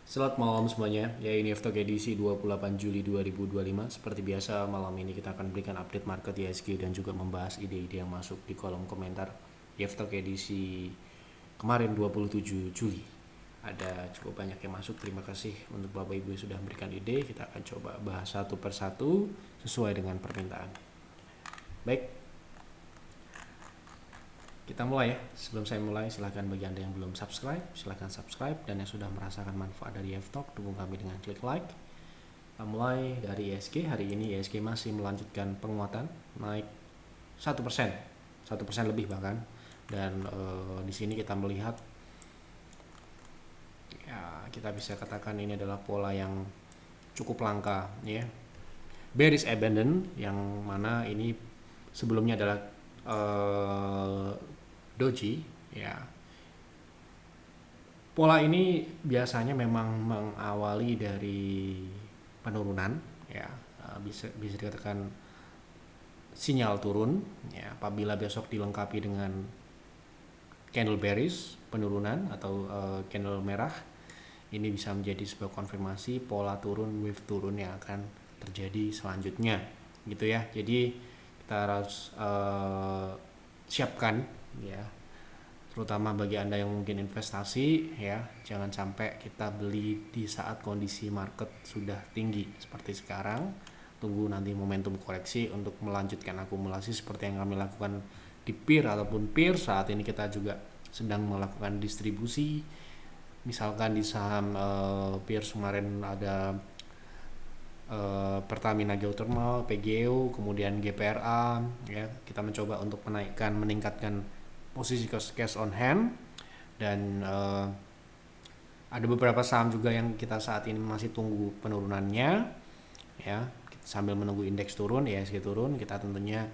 Selamat malam semuanya, ya ini F-Talk edisi 28 Juli 2025. Seperti biasa, malam ini kita akan berikan update market ISG dan juga membahas ide-ide yang masuk di kolom komentar di F-Talk edisi kemarin 27 Juli. Ada cukup banyak yang masuk, terima kasih untuk Bapak Ibu yang sudah memberikan ide. Kita akan coba bahas satu persatu sesuai dengan permintaan. Baik, kita mulai ya. Sebelum saya mulai, silahkan bagi Anda yang belum subscribe, silahkan subscribe. Dan yang sudah merasakan manfaat dari F-Talk, dukung kami dengan klik like. Kita mulai dari ISG. Hari ini ISG masih melanjutkan penguatan, naik 1%, 1% lebih bahkan. Dan di sini kita melihat, ya kita bisa katakan ini adalah pola yang cukup langka, ya. Bearish abandon, yang mana ini sebelumnya adalah doji, ya. Pola ini biasanya memang mengawali dari penurunan, ya. Bisa dikatakan sinyal turun, ya. Apabila besok dilengkapi dengan candle bearish penurunan atau candle merah, ini bisa menjadi sebuah konfirmasi pola turun, wave turun yang akan terjadi selanjutnya, gitu ya. Jadi kita harus siapkan, ya, terutama bagi Anda yang mungkin investasi, ya, jangan sampai kita beli di saat kondisi market sudah tinggi seperti sekarang. Tunggu nanti momentum koreksi untuk melanjutkan akumulasi seperti yang kami lakukan di peer ataupun peer. Saat ini kita juga sedang melakukan distribusi, misalkan di saham peer kemarin ada Pertamina Geothermal, PGO, kemudian GPRA, ya. Kita mencoba untuk meningkatkan posisi cash on hand, dan ada beberapa saham juga yang kita saat ini masih tunggu penurunannya, ya. Sambil menunggu indeks turun, ISG turun, kita tentunya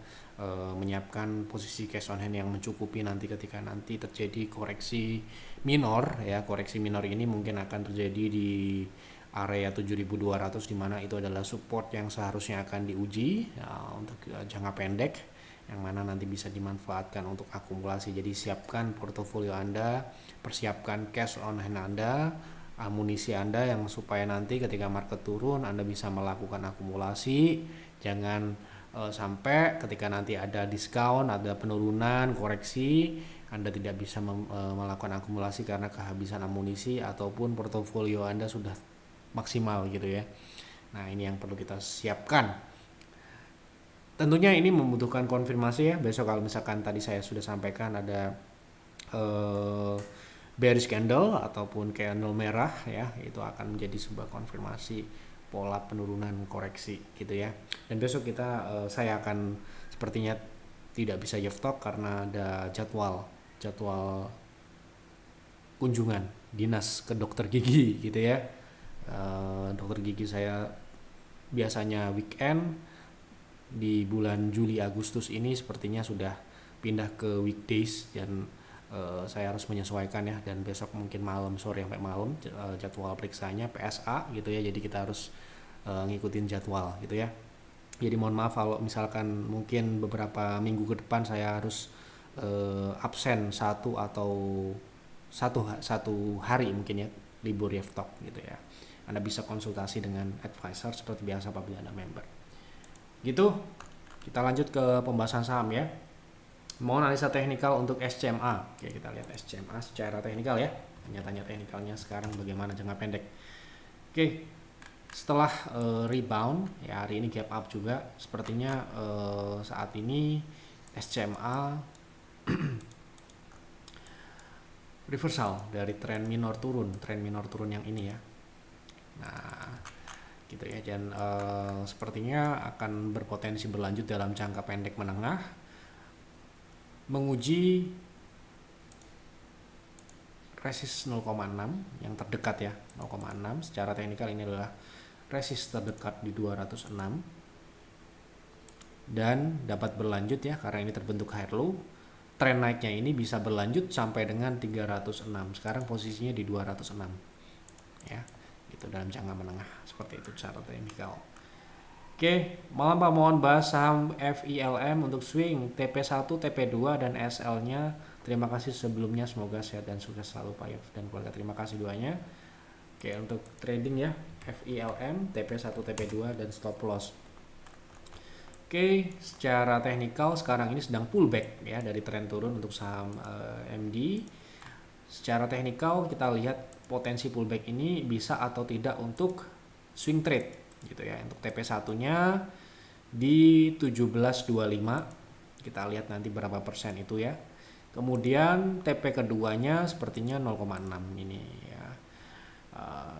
menyiapkan posisi cash on hand yang mencukupi nanti ketika nanti terjadi koreksi minor, ya. Koreksi minor ini mungkin akan terjadi di area 7.200, di mana itu adalah support yang seharusnya akan diuji, ya, untuk jangka pendek, yang mana nanti bisa dimanfaatkan untuk akumulasi. Jadi siapkan portofolio Anda, persiapkan cash on hand Anda, amunisi Anda, yang supaya nanti ketika market turun Anda bisa melakukan akumulasi. Jangan sampai ketika nanti ada diskon, ada penurunan, koreksi, Anda tidak bisa melakukan akumulasi karena kehabisan amunisi ataupun portofolio Anda sudah maksimal, gitu ya. Nah, ini yang perlu kita siapkan. Tentunya ini membutuhkan konfirmasi, ya. Besok kalau misalkan tadi saya sudah sampaikan ada bearish candle ataupun candle merah, ya, itu akan menjadi sebuah konfirmasi pola penurunan koreksi, gitu ya. Dan besok saya akan sepertinya tidak bisa F-Talk karena ada jadwal kunjungan dinas ke dokter gigi, gitu ya. Dokter gigi saya biasanya weekend, di bulan Juli Agustus ini sepertinya sudah pindah ke weekdays, dan saya harus menyesuaikan, ya. Dan besok mungkin malam, sore sampai malam jadwal periksanya PSA, gitu ya. Jadi kita harus ngikutin jadwal, gitu ya. Jadi mohon maaf kalau misalkan mungkin beberapa minggu ke depan saya harus absen satu hari mungkin, ya, libur F-Talk, gitu ya. Anda bisa konsultasi dengan advisor seperti biasa apabila Anda member. Gitu, kita lanjut ke pembahasan saham, ya. Mau analisa teknikal untuk SCMA. Oke, kita lihat SCMA secara teknikal, ya. Tanya-tanya teknikalnya sekarang bagaimana jangka pendek. Oke, setelah rebound, ya, hari ini gap up juga. Sepertinya saat ini SCMA reversal dari tren minor turun yang ini, ya. Nah, gitu ya. Dan sepertinya akan berpotensi berlanjut dalam jangka pendek menengah, menguji resist 0,6 yang terdekat, ya, 0,6. Secara teknikal ini adalah resist terdekat di 206 dan dapat berlanjut, ya, karena ini terbentuk higher low. Tren naiknya ini bisa berlanjut sampai dengan 306. Sekarang posisinya di 206, ya. Gitu, dalam jangka menengah seperti itu secara teknikal. Oke, malam Pak, mohon bahas saham FILM untuk swing TP1, TP2 dan SL-nya. Terima kasih sebelumnya, semoga sehat dan sukses selalu Pak Yuf dan keluarga. Terima kasih doanya. Oke, untuk trading ya, FILM, TP1, TP2 dan stop loss. Oke, secara teknikal sekarang ini sedang pullback ya dari tren turun untuk saham MD. Secara teknikal kita lihat potensi pullback ini bisa atau tidak untuk swing trade gitu ya. Untuk TP1-nya di 1725. Kita lihat nanti berapa persen itu ya. Kemudian TP keduanya sepertinya 0,6 ini ya.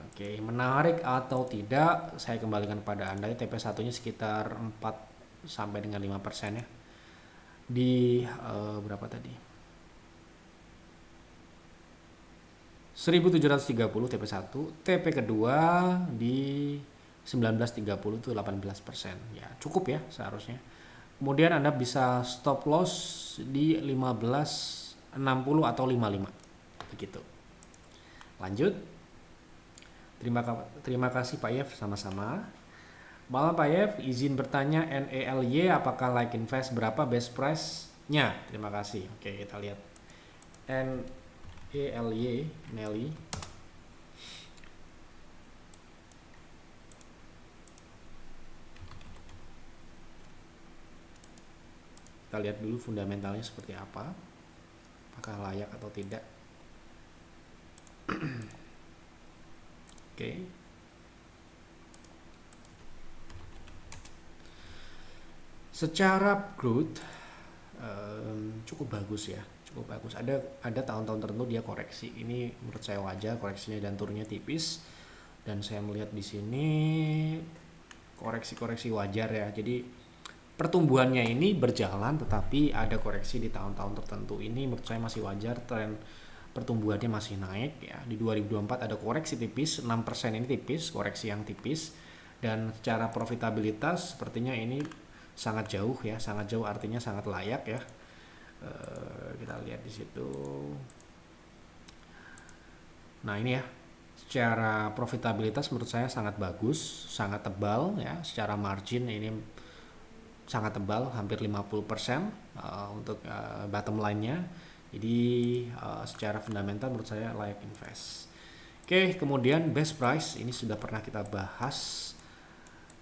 Oke, menarik atau tidak saya kembalikan pada Anda. TP1-nya sekitar 4 sampai dengan 5% ya. Di berapa tadi? 1730 TP1, TP kedua di 1930 itu 18%. Ya, cukup ya seharusnya. Kemudian Anda bisa stop loss di 1560 atau 55. Begitu. Lanjut. Terima kasih Pak Yev, sama-sama. Malam Pak Yev, izin bertanya NELY apakah like invest, berapa best price-nya? Terima kasih. Oke, kita lihat. NELY, Nelly. Kita lihat dulu fundamentalnya seperti apa. Apakah layak atau tidak. Oke. Secara growth cukup bagus ya, cukup bagus. Ada tahun-tahun tertentu dia koreksi. Ini menurut saya wajar koreksinya dan turunnya tipis. Dan saya melihat di sini koreksi-koreksi wajar ya. Jadi pertumbuhannya ini berjalan, tetapi ada koreksi di tahun-tahun tertentu. Ini menurut saya masih wajar, tren pertumbuhannya masih naik ya. Di 2024 ada koreksi tipis, 6% ini tipis, koreksi yang tipis. Dan secara profitabilitas sepertinya ini sangat jauh ya, sangat jauh artinya sangat layak ya. Kita lihat di situ. Nah ini ya, secara profitabilitas menurut saya sangat bagus, sangat tebal ya. Secara margin ini sangat tebal, hampir 50% untuk bottom line-nya. Jadi secara fundamental menurut saya layak invest. Oke, kemudian best price ini sudah pernah kita bahas.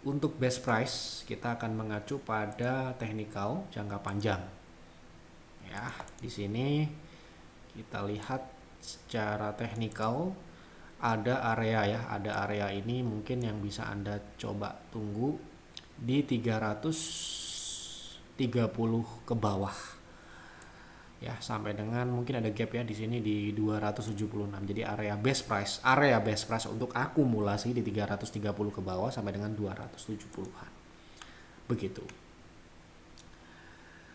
Untuk best price kita akan mengacu pada technical jangka panjang. Ya, di sini kita lihat secara technical ada area ya, ada area ini mungkin yang bisa Anda coba tunggu di 330 ke bawah ya, sampai dengan mungkin ada gap ya di sini di 276. Jadi area best price untuk akumulasi di 330 ke bawah sampai dengan 270-an. Begitu.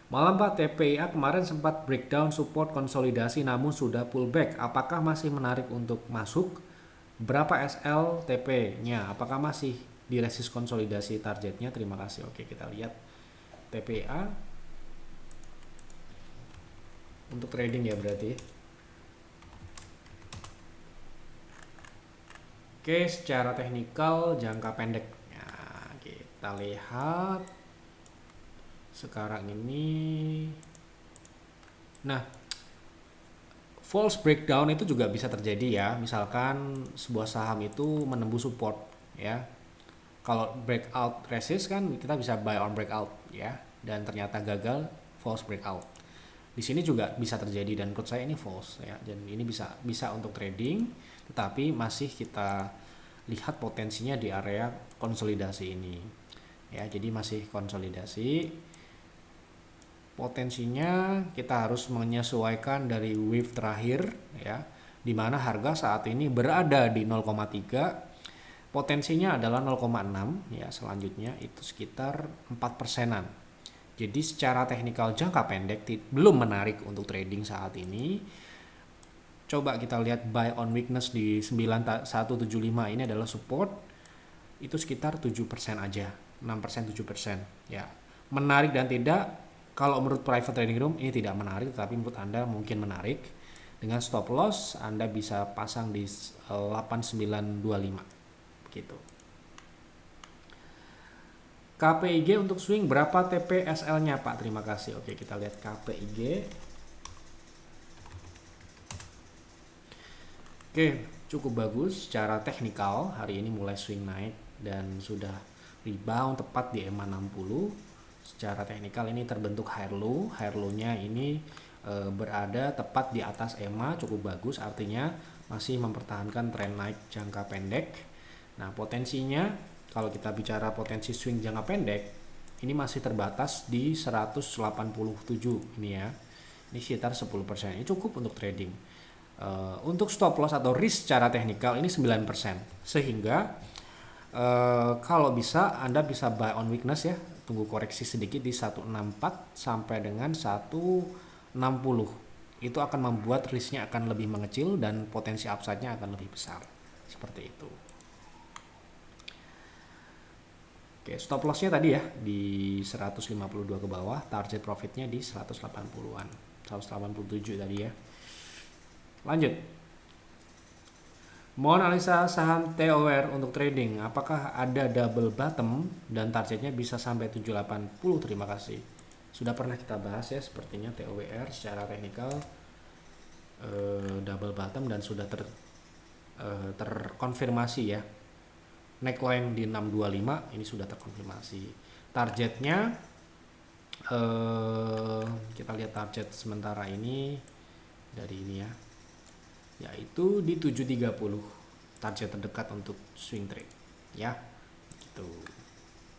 Malam Pak, TPIA kemarin sempat breakdown support konsolidasi namun sudah pullback. Apakah masih menarik untuk masuk? Berapa SL TP-nya? Apakah masih di resist konsolidasi targetnya? Terima kasih. Oke, kita lihat TPA untuk trading ya berarti. Oke, secara teknikal jangka pendek. Nah, kita lihat sekarang ini. Nah, false breakdown itu juga bisa terjadi ya. Misalkan sebuah saham itu menembus support ya. Kalau breakout resist kan kita bisa buy on breakout ya, dan ternyata gagal false breakout. Di sini juga bisa terjadi dan menurut saya ini false ya, dan ini bisa untuk trading, tetapi masih kita lihat potensinya di area konsolidasi ini ya. Jadi masih konsolidasi, potensinya kita harus menyesuaikan dari wave terakhir ya, dimana harga saat ini berada di 0,3, potensinya adalah 0,6 ya, selanjutnya itu sekitar 4%-an. Jadi secara teknikal jangka pendek belum menarik untuk trading saat ini. Coba kita lihat buy on weakness di 9175 ini adalah support. Itu sekitar 7% aja, 6% 7% ya. Menarik dan tidak, kalau menurut private trading room ini tidak menarik, tapi menurut Anda mungkin menarik. Dengan stop loss Anda bisa pasang di 8925 begitu. KPIG untuk swing berapa TPSL-nya Pak? Terima kasih. Oke, kita lihat KPIG. Oke, cukup bagus secara teknikal. Hari ini mulai swing naik dan sudah rebound tepat di EMA 60. Secara teknikal ini terbentuk higher low-nya ini berada tepat di atas EMA, cukup bagus, artinya masih mempertahankan tren naik jangka pendek. Nah, potensinya kalau kita bicara potensi swing jangka pendek ini masih terbatas di 187 ini ya. Ini sekitar 10%. Ini cukup untuk trading. Untuk stop loss atau risk secara teknikal ini 9%. Sehingga kalau bisa Anda bisa buy on weakness ya. Tunggu koreksi sedikit di 164 sampai dengan 160. Itu akan membuat risknya akan lebih mengecil dan potensi upside-nya akan lebih besar. Seperti itu. Oke, stop loss-nya tadi ya di 152 ke bawah, target profitnya di 180-an. 187 tadi ya. Lanjut. Mohon analisa saham TOWR untuk trading. Apakah ada double bottom dan targetnya bisa sampai 780? Terima kasih. Sudah pernah kita bahas ya sepertinya TOWR secara teknikal double bottom dan sudah terkonfirmasi ya. Neckline di 625 ini sudah terkonfirmasi. Targetnya kita lihat target sementara ini dari ini ya, yaitu di 730 target terdekat untuk swing trade ya gitu.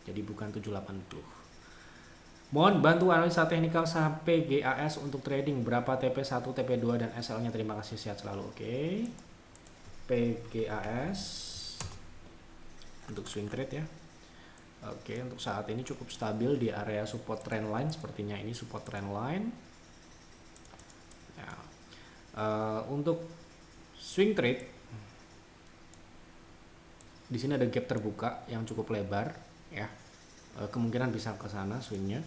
Jadi bukan 780. Mohon bantu analisa teknikal saham PGAS untuk trading, berapa TP1, TP2 dan SL nya. Terima kasih, sehat selalu. Oke. PGAS untuk swing trade ya. Oke, untuk saat ini cukup stabil di area support trend line, sepertinya ini support trend line ya. Untuk swing trade di sini ada gap terbuka yang cukup lebar ya, kemungkinan bisa ke sana swingnya.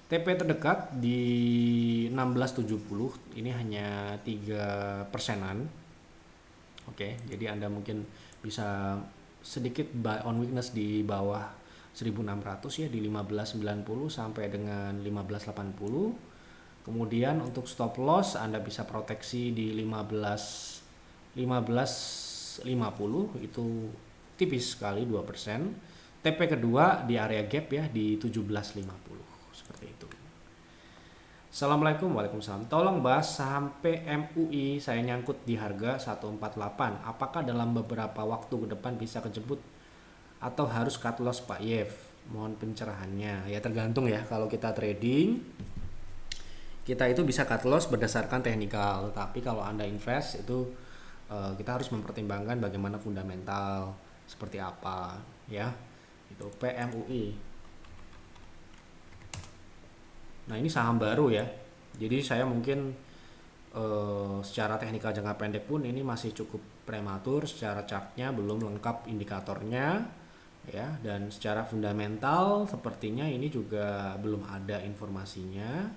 TP terdekat di 1670 ini hanya 3%-an. Oke, jadi Anda mungkin bisa sedikit buy on weakness di bawah 1600 ya, di 1590 sampai dengan 1580. Kemudian untuk stop loss Anda bisa proteksi di 1550 itu tipis sekali 2%. TP kedua di area gap ya di 1750 seperti itu. Assalamualaikum. Waalaikumsalam. Tolong bahas saham PMUI, saya nyangkut di harga 148. Apakah dalam beberapa waktu ke depan bisa kejebut atau harus cut loss Pak Yev? Mohon pencerahannya. Ya tergantung ya, kalau kita trading kita itu bisa cut loss berdasarkan teknikal, tapi kalau Anda invest itu kita harus mempertimbangkan bagaimana fundamental seperti apa ya. Itu PMUI. Nah, ini saham baru ya. Jadi saya mungkin secara teknikal jangka pendek pun ini masih cukup prematur, secara chartnya belum lengkap indikatornya ya, dan secara fundamental sepertinya ini juga belum ada informasinya.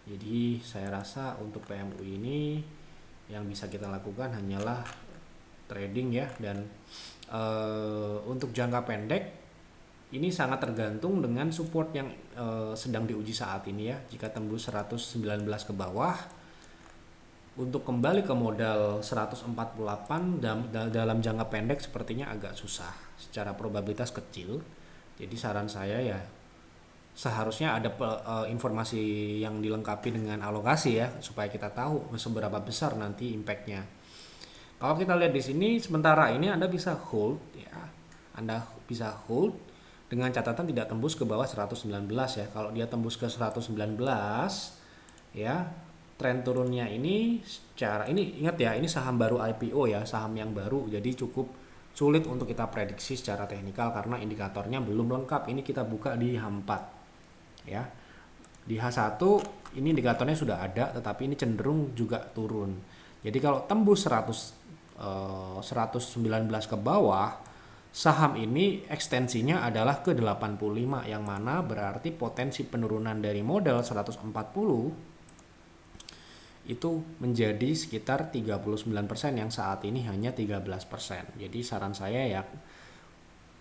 Jadi saya rasa untuk PMUI ini yang bisa kita lakukan hanyalah trading ya, dan untuk jangka pendek ini sangat tergantung dengan support yang sedang diuji saat ini ya. Jika tembus 119 ke bawah, untuk kembali ke modal 148 dalam jangka pendek sepertinya agak susah, secara probabilitas kecil. Jadi saran saya ya seharusnya ada informasi yang dilengkapi dengan alokasi ya, supaya kita tahu seberapa besar nanti impactnya. Kalau kita lihat di sini sementara ini Anda bisa hold ya. Anda bisa hold dengan catatan tidak tembus ke bawah 119 ya. Kalau dia tembus ke 119 ya, tren turunnya ini secara ini, ingat ya, ini saham baru IPO ya, saham yang baru, jadi cukup sulit untuk kita prediksi secara teknikal karena indikatornya belum lengkap. Ini kita buka di H4 ya. Di H1 ini indikatornya sudah ada, tetapi ini cenderung juga turun. Jadi kalau tembus 119 ke bawah, saham ini ekstensinya adalah ke 85, yang mana berarti potensi penurunan dari modal 140 itu menjadi sekitar 39%, yang saat ini hanya 13%. Jadi saran saya ya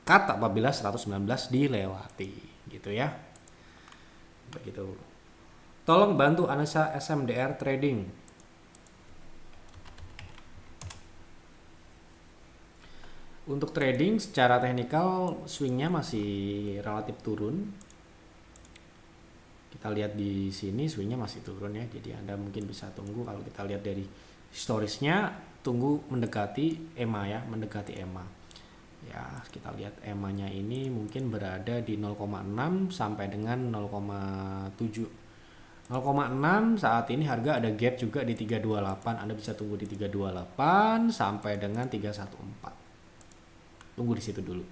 cut apabila 119 dilewati gitu ya. Begitu. Tolong bantu analisa SMDR trading. Untuk trading secara teknikal swingnya masih relatif turun. Kita lihat di sini swingnya masih turun ya. Jadi Anda mungkin bisa tunggu, kalau kita lihat dari historisnya, tunggu mendekati EMA ya, mendekati EMA. Ya, kita lihat EMA-nya ini mungkin berada di 0,6 sampai dengan 0,7. 0,6 saat ini harga ada gap juga di 328. Anda bisa tunggu di 328 sampai dengan 314. Tunggu di situ dulu.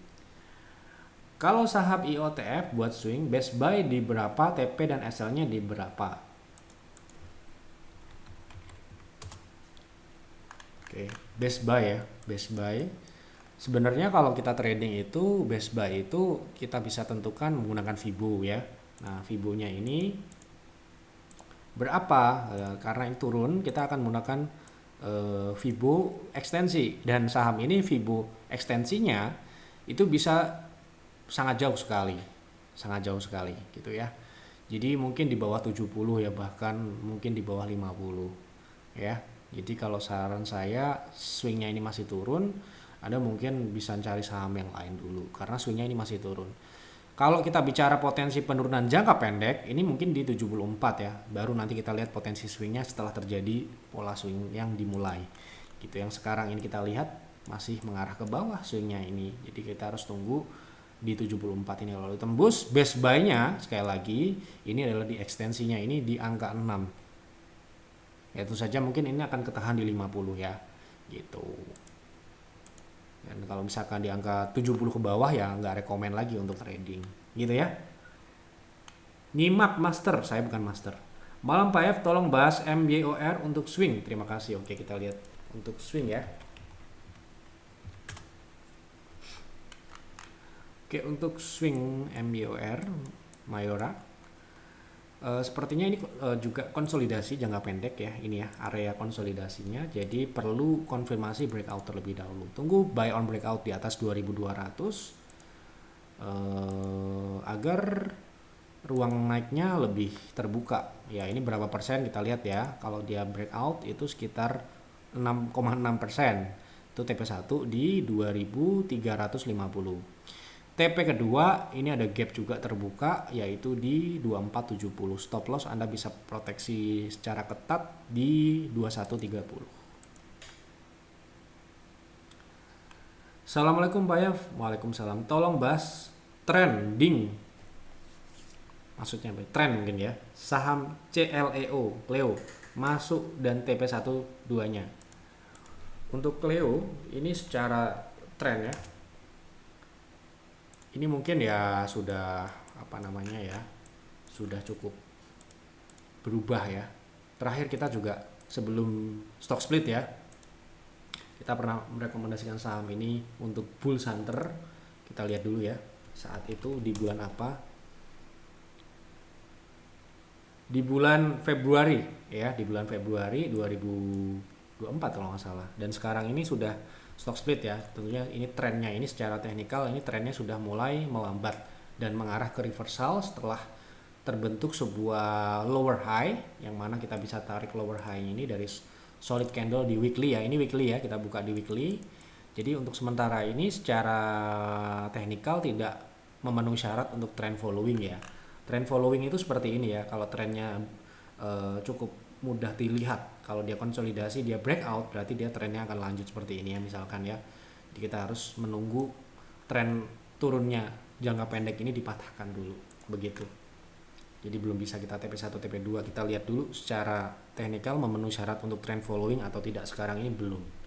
Kalau saham IOTF buat swing, best buy di berapa, TP dan SL-nya di berapa? Oke, best buy ya, best buy. Sebenarnya kalau kita trading itu best buy itu kita bisa tentukan menggunakan Fibo ya. Nah, Fibo-nya ini berapa? Karena ini turun, kita akan menggunakan Fibo ekstensi, dan saham ini Fibo ekstensinya itu bisa sangat jauh sekali gitu ya. Jadi mungkin di bawah 70 ya, bahkan mungkin di bawah 50 ya. Jadi kalau saran saya, swingnya ini masih turun, Anda mungkin bisa cari saham yang lain dulu karena swingnya ini masih turun. Kalau kita bicara potensi penurunan jangka pendek, ini mungkin di 74 ya. Baru nanti kita lihat potensi swingnya setelah terjadi pola swing yang dimulai. Gitu, yang sekarang ini kita lihat masih mengarah ke bawah swingnya ini. Jadi kita harus tunggu di 74 ini. Kalau tembus, best buy-nya sekali lagi ini adalah di ekstensinya ini di angka 6. Ya, tentu saja mungkin ini akan ketahan di 50 ya. Gitu. Dan kalau misalkan di angka 70 ke bawah ya nggak rekomen lagi untuk trading gitu ya. Nyimak master, saya bukan master. Malam Pak F, tolong bahas MYOR untuk swing. Terima kasih. Oke, kita lihat untuk swing ya. Oke, untuk swing MYOR Mayora, sepertinya ini juga konsolidasi jangka pendek ya, ini ya area konsolidasinya. Jadi perlu konfirmasi breakout terlebih dahulu. Tunggu buy on breakout di atas 2200 agar ruang naiknya lebih terbuka. Ya, ini berapa persen kita lihat ya. Kalau dia breakout itu sekitar 6,6%. Itu TP1 di 2350. TP kedua ini ada gap juga terbuka yaitu di 2470. Stop loss Anda bisa proteksi secara ketat di 2130. Assalamualaikum Pak Yaf. Waalaikumsalam. Tolong bahas trending. Maksudnya apa? Trend mungkin ya. Saham CLEO, Cleo masuk dan TP1 duanya. Untuk Cleo ini secara trend ya, ini mungkin ya sudah apa namanya ya, sudah cukup berubah ya. Terakhir kita juga sebelum stock split ya, kita pernah merekomendasikan saham ini untuk bull hunter. Kita lihat dulu ya, saat itu di bulan apa, di bulan Februari ya, di bulan Februari 2024 kalau nggak salah. Dan sekarang ini sudah stock split ya. Tentunya ini trennya ini secara teknikal ini trennya sudah mulai melambat dan mengarah ke reversal setelah terbentuk sebuah lower high, yang mana kita bisa tarik lower high ini dari solid candle di weekly ya. Ini weekly ya, kita buka di weekly. Jadi untuk sementara ini secara teknikal tidak memenuhi syarat untuk trend following ya. Trend following itu seperti ini ya. Kalau trennya cukup mudah dilihat, kalau dia konsolidasi, dia breakout, berarti dia trennya akan lanjut seperti ini ya misalkan ya. Jadi kita harus menunggu tren turunnya jangka pendek ini dipatahkan dulu, begitu. Jadi belum bisa kita TP1, TP2, kita lihat dulu secara teknikal memenuhi syarat untuk trend following atau tidak. Sekarang ini belum.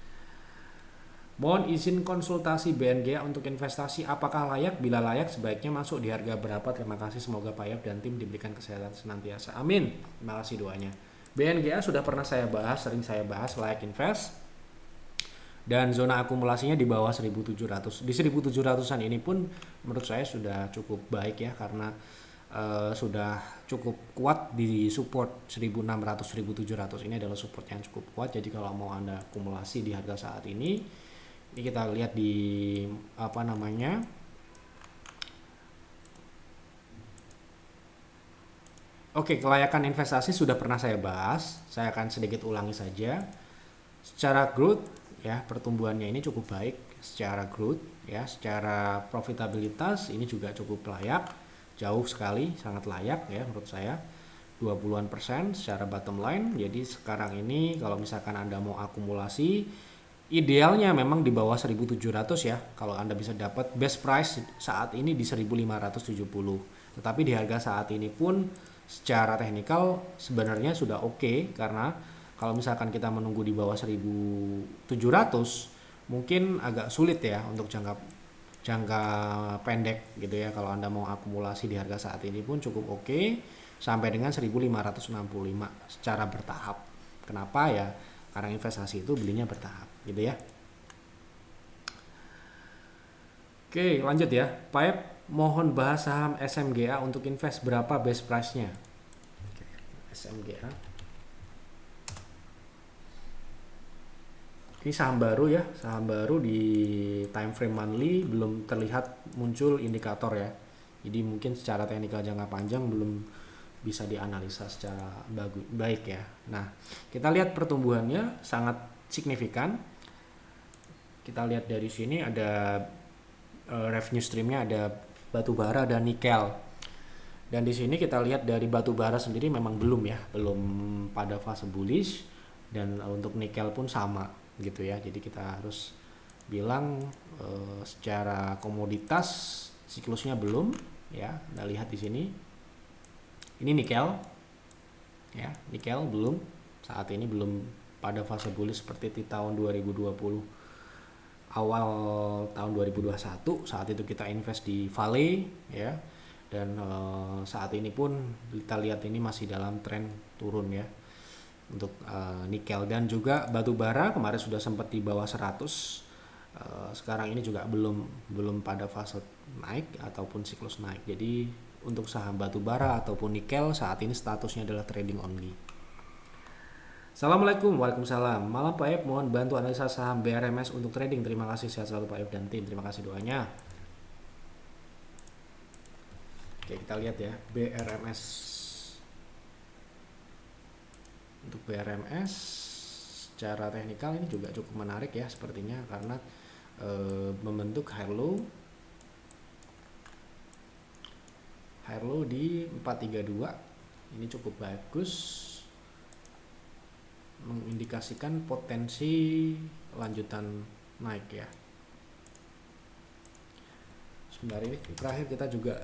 Mohon izin konsultasi BNGA untuk investasi, apakah layak? Bila layak sebaiknya masuk di harga berapa? Terima kasih, semoga Pak Yap dan tim diberikan kesehatan senantiasa. Amin. Terima kasih doanya. BNGA sudah pernah saya bahas, sering saya bahas layak invest, dan zona akumulasinya di bawah 1700. Di 1700-an ini pun menurut saya sudah cukup baik ya, karena sudah cukup kuat di support 1600 1700. Ini adalah support yang cukup kuat. Jadi kalau mau Anda akumulasi di harga saat ini kita lihat di apa namanya, oke, kelayakan investasi sudah pernah saya bahas. Saya akan sedikit ulangi saja. Secara growth ya, pertumbuhannya ini cukup baik secara growth ya, secara profitabilitas ini juga cukup layak, jauh sekali, sangat layak ya menurut saya, 20-an% secara bottom line. Jadi sekarang ini kalau misalkan Anda mau akumulasi, idealnya memang di bawah 1.700 ya, kalau Anda bisa dapat best price saat ini di 1.570. Tetapi di harga saat ini pun secara teknikal sebenarnya sudah oke, karena kalau misalkan kita menunggu di bawah 1.700 mungkin agak sulit ya untuk jangka jangka pendek gitu ya. Kalau Anda mau akumulasi di harga saat ini pun cukup oke sampai dengan 1.565 secara bertahap. Kenapa ya? Karena investasi itu belinya bertahap gitu ya. Oke, lanjut ya. Pak, mohon bahas saham SMGA untuk invest, berapa best price-nya? SMGA. Ini saham baru ya, saham baru di time frame monthly belum terlihat muncul indikator ya. Jadi mungkin secara teknikal jangka panjang belum bisa dianalisa secara baik ya. Nah, kita lihat pertumbuhannya sangat signifikan. Kita lihat dari sini ada revenue streamnya, ada batu bara dan nikel. Dan di sini kita lihat dari batu bara sendiri memang belum ya, belum pada fase bullish, dan untuk nikel pun sama gitu ya. Jadi kita harus bilang secara komoditas siklusnya belum ya. Kita lihat di sini. Ini nikel ya, nikel belum, saat ini belum pada fase bullish seperti di tahun 2020, awal tahun 2021. Saat itu kita invest di Vale ya, dan saat ini pun kita lihat ini masih dalam tren turun ya untuk nikel. Dan juga batu bara kemarin sudah sempat di bawah 100, sekarang ini juga belum pada fase naik ataupun siklus naik. Jadi untuk saham batu bara ataupun nikel saat ini statusnya adalah trading only. Assalamualaikum. Waalaikumsalam. Malam Pak Ep, mohon bantu analisa saham BRMS untuk trading. Terima kasih, sehat selalu Pak Ep dan tim. Terima kasih doanya. Oke, kita lihat ya BRMS. Untuk BRMS secara teknikal ini juga cukup menarik ya sepertinya, karena membentuk high low di 432. Ini cukup bagus, mengindikasikan potensi lanjutan naik ya. Sebentar, ini terakhir kita juga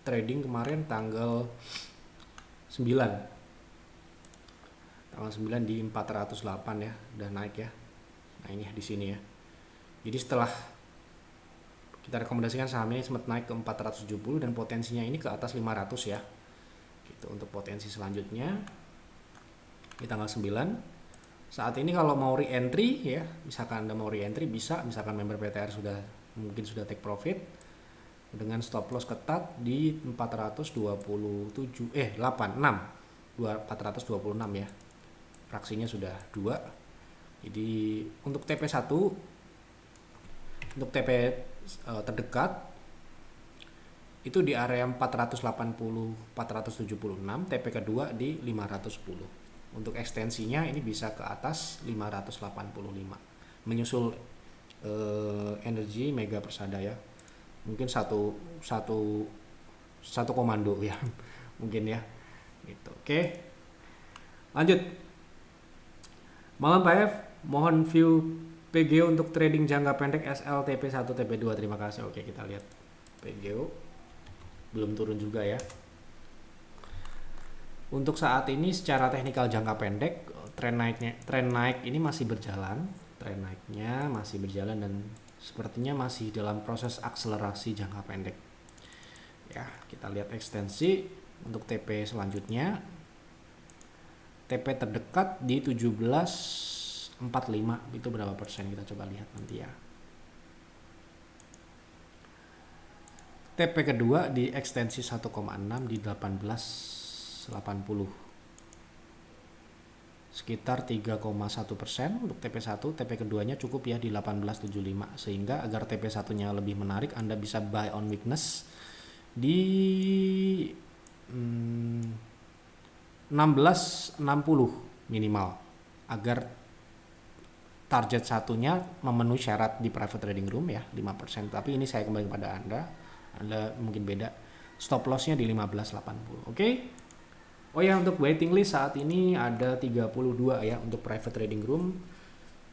trading kemarin tanggal 9 di 408 ya, udah naik ya. Nah ini di sini ya. Jadi setelah kita rekomendasikan saham ini sempat naik ke 470 dan potensinya ini ke atas 500 ya. Gitu untuk potensi selanjutnya di tanggal 9. Saat ini kalau mau re-entry ya, misalkan Anda mau re-entry bisa, misalkan member PTR mungkin sudah take profit dengan stop loss ketat di 426 ya. Fraksinya sudah 2. Jadi untuk TP1, untuk TP terdekat itu di area 480 476, TP kedua di 510. Untuk ekstensinya ini bisa ke atas 585 menyusul energi Mega Persada ya. Mungkin satu komando ya mungkin ya gitu. Oke, lanjut. Malam Pak F, mohon view PGO untuk trading jangka pendek SL TP1 TP2. Terima kasih. Oke, kita lihat PGO belum turun juga ya. Untuk saat ini secara teknikal jangka pendek tren naik ini masih berjalan. Tren naiknya masih berjalan dan sepertinya masih dalam proses akselerasi jangka pendek. Ya, kita lihat ekstensi untuk TP selanjutnya. TP terdekat di 1745, itu berapa persen kita coba lihat nanti ya. TP kedua di ekstensi 1,6 di 1880, sekitar 3,1%. Untuk TP1, TP keduanya cukup ya di 1875, sehingga agar TP1 nya lebih menarik Anda bisa buy on weakness di 1660 minimal, agar target satunya memenuhi syarat di private trading room ya 5%, tapi ini saya kembali kepada Anda mungkin beda, stop lossnya di 15.80. Oke. Oh ya, untuk waiting list saat ini ada 32 ya untuk private trading room.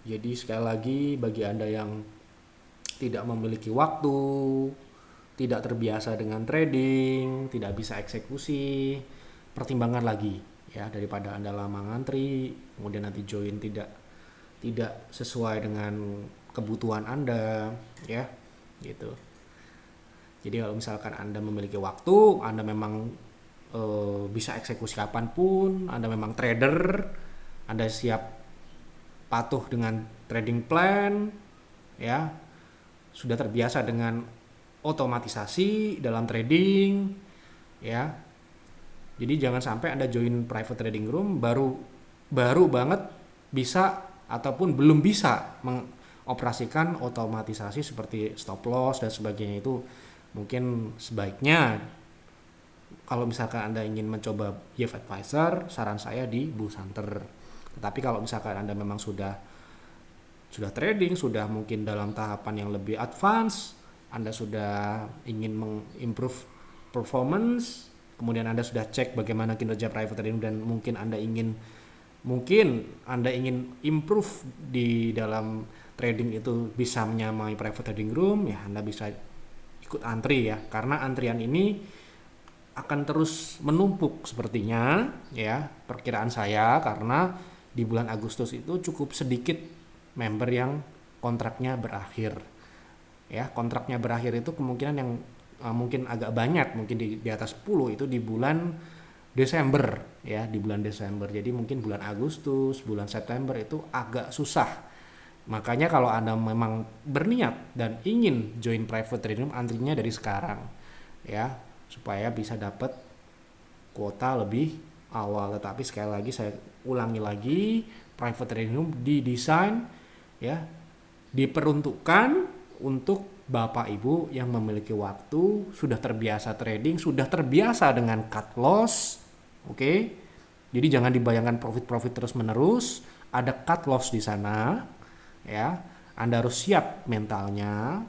Jadi sekali lagi bagi Anda yang tidak memiliki waktu, tidak terbiasa dengan trading, tidak bisa eksekusi, pertimbangan lagi ya, daripada Anda lama ngantri kemudian nanti join tidak sesuai dengan kebutuhan Anda ya gitu. Jadi kalau misalkan Anda memiliki waktu, Anda memang bisa eksekusi kapanpun, Anda memang trader, Anda siap patuh dengan trading plan ya, sudah terbiasa dengan otomatisasi dalam trading ya. Jadi jangan sampai Anda join private trading room baru banget bisa ataupun belum bisa mengoperasikan otomatisasi seperti stop loss dan sebagainya. Itu mungkin sebaiknya kalau misalkan Anda ingin mencoba YF Advisor, saran saya di Bulls Hunter. Tetapi kalau misalkan Anda memang sudah trading, sudah mungkin dalam tahapan yang lebih advance, Anda sudah ingin mengimprove performance, kemudian Anda sudah cek bagaimana kinerja private trading dan mungkin Anda ingin improve di dalam trading itu bisa menyamai private trading room, ya Anda bisa ikut antri ya, karena antrian ini akan terus menumpuk sepertinya ya, perkiraan saya, karena di bulan Agustus itu cukup sedikit member yang kontraknya berakhir ya. Kontraknya berakhir itu kemungkinan yang mungkin agak banyak, mungkin di atas 10 itu di bulan Desember ya, di bulan Desember. Jadi mungkin bulan Agustus, bulan September itu agak susah. Makanya kalau Anda memang berniat dan ingin join private trading, antrinya dari sekarang ya, supaya bisa dapat kuota lebih awal. Tetapi sekali lagi saya ulangi lagi, private trading didesain ya, diperuntukkan untuk Bapak Ibu yang memiliki waktu, sudah terbiasa trading, sudah terbiasa dengan cut loss. Oke. Jadi jangan dibayangkan profit terus menerus, ada cut loss di sana ya. Anda harus siap mentalnya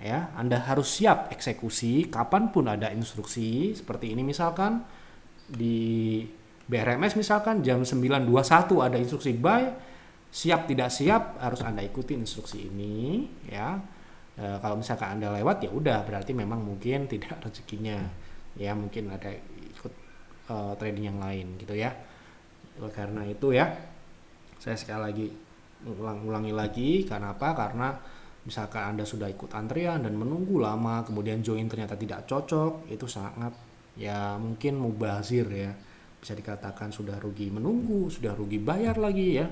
ya. Anda harus siap eksekusi kapanpun ada instruksi seperti ini, misalkan di BRMS misalkan jam 9.21 ada instruksi buy, siap tidak siap harus Anda ikuti instruksi ini ya. Kalau misalkan Anda lewat ya udah, berarti memang mungkin tidak rezekinya ya, mungkin ada ikut trading yang lain gitu ya. Karena itu ya, saya sekali lagi ulangi lagi, karena apa? Karena misalkan Anda sudah ikut antrian dan menunggu lama, kemudian join ternyata tidak cocok, itu sangat ya mungkin mubazir ya, bisa dikatakan sudah rugi menunggu, sudah rugi bayar lagi ya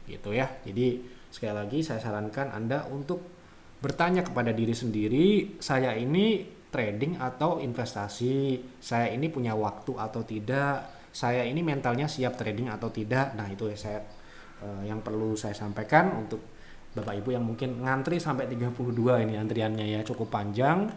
gitu ya. Jadi sekali lagi saya sarankan Anda untuk bertanya kepada diri sendiri, saya ini trading atau investasi, saya ini punya waktu atau tidak, saya ini mentalnya siap trading atau tidak. Nah itu ya saya yang perlu saya sampaikan untuk Bapak Ibu yang mungkin ngantri sampai 32 ini antriannya ya, cukup panjang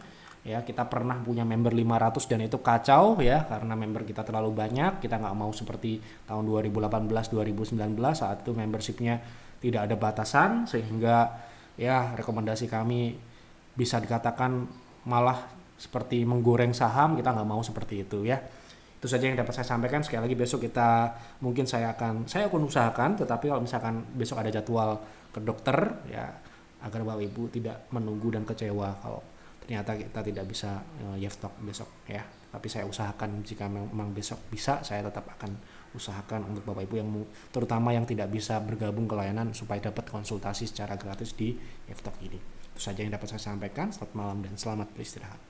ya. Kita pernah punya member 500 dan itu kacau ya, karena member kita terlalu banyak. Kita nggak mau seperti tahun 2018-2019 saat itu membershipnya tidak ada batasan, sehingga ya rekomendasi kami bisa dikatakan malah seperti menggoreng saham. Kita nggak mau seperti itu ya. Itu saja yang dapat saya sampaikan. Sekali lagi besok saya akan usahakan, tetapi kalau misalkan besok ada jadwal ke dokter ya, agar Bapak Ibu tidak menunggu dan kecewa kalau ternyata kita tidak bisa YF Talk besok ya. Tapi saya usahakan, jika memang besok bisa, saya tetap akan usahakan untuk Bapak Ibu yang terutama yang tidak bisa bergabung ke layanan supaya dapat konsultasi secara gratis di YF Talk ini. Itu saja yang dapat saya sampaikan. Selamat malam dan selamat beristirahat.